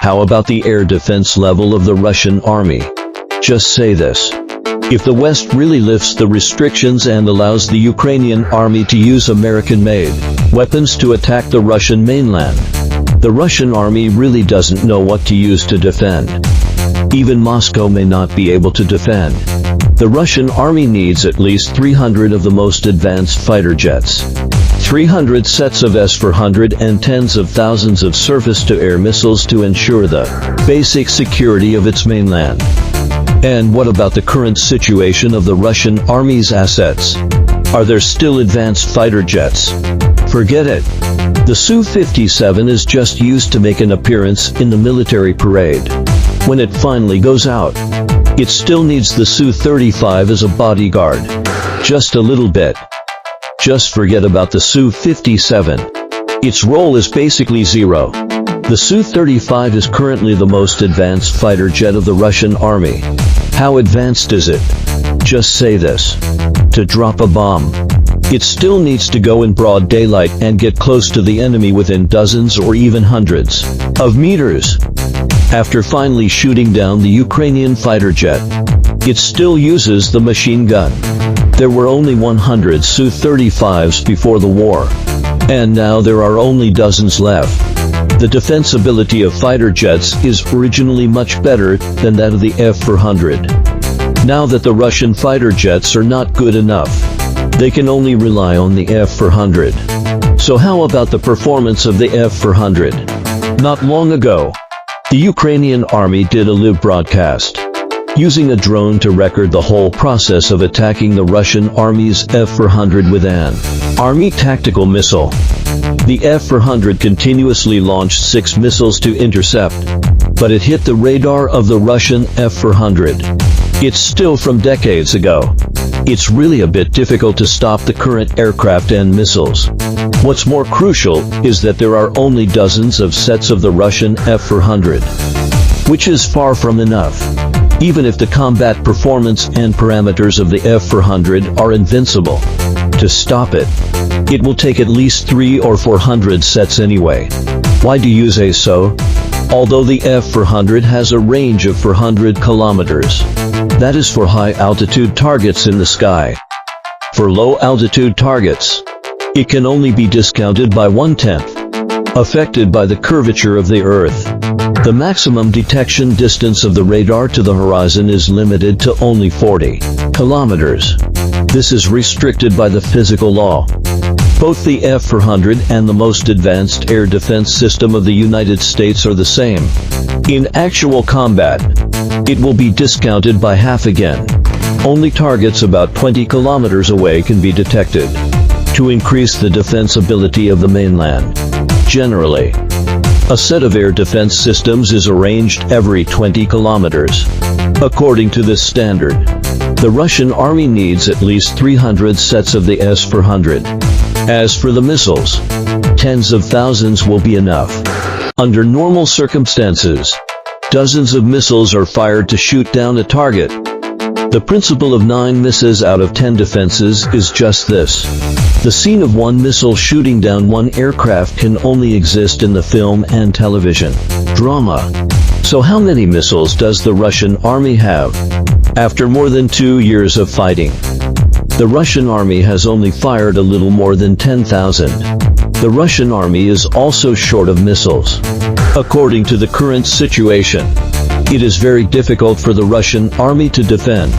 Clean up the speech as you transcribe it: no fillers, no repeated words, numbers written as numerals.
How about the air defense level of the Russian army? Just say this. If the West really lifts the restrictions and allows the Ukrainian army to use American-made weapons to attack the Russian mainland, the Russian army really doesn't know what to use to defend. Even Moscow may not be able to defend. The Russian army needs at least 300 of the most advanced fighter jets, 300 sets of S-400 and tens of thousands of surface-to-air missiles to ensure the basic security of its mainland. And what about the current situation of the Russian army's assets? Are there still advanced fighter jets? Forget it. The Su-57 is just used to make an appearance in the military parade. When it finally goes out, it still needs the Su-35 as a bodyguard. Just a little bit. Just forget about the Su-57. Its role is basically zero. The Su-35 is currently the most advanced fighter jet of the Russian army. How advanced is it? Just say this. To drop a bomb. It still needs to go in broad daylight and get close to the enemy within dozens or even hundreds of meters. After finally shooting down the Ukrainian fighter jet, it still uses the machine gun. There were only 100 Su-35s before the war, and now there are only dozens left. The defensibility of fighter jets is originally much better than that of the F-400. Now that the Russian fighter jets are not good enough, they can only rely on the F-400. So how about the performance of the F-400? Not long ago, the Ukrainian army did a live broadcast, using a drone to record the whole process of attacking the Russian army's F-400 with an army tactical missile. The F-400 continuously launched 6 missiles to intercept, but it hit the radar of the Russian F-400. It's still from decades ago. It's really a bit difficult to stop the current aircraft and missiles. What's more crucial is that there are only dozens of sets of the Russian F-400, which is far from enough. Even if the combat performance and parameters of the F-400 are invincible, to stop it, it will take at least 300 or 400 sets anyway. Why do you say so? Although the F-400 has a range of 400 kilometers, that is for high-altitude targets in the sky. For low-altitude targets, it can only be discounted by 1/10, affected by the curvature of the Earth. The maximum detection distance of the radar to the horizon is limited to only 40 kilometers. This is restricted by the physical law. Both the F-400 and the most advanced air defense system of the United States are the same. In actual combat, it will be discounted by half again. Only targets about 20 kilometers away can be detected, to increase the defensibility of the mainland. Generally, a set of air defense systems is arranged every 20 kilometers. According to this standard, the Russian army needs at least 300 sets of the S-400. As for the missiles, tens of thousands will be enough. Under normal circumstances, dozens of missiles are fired to shoot down a target. The principle of 9 misses out of 10 defenses is just this. The scene of one missile shooting down one aircraft can only exist in the film and television drama. So how many missiles does the Russian army have? After more than 2 years of fighting, the Russian army has only fired a little more than 10,000. The Russian army is also short of missiles. According to the current situation, it is very difficult for the Russian army to defend.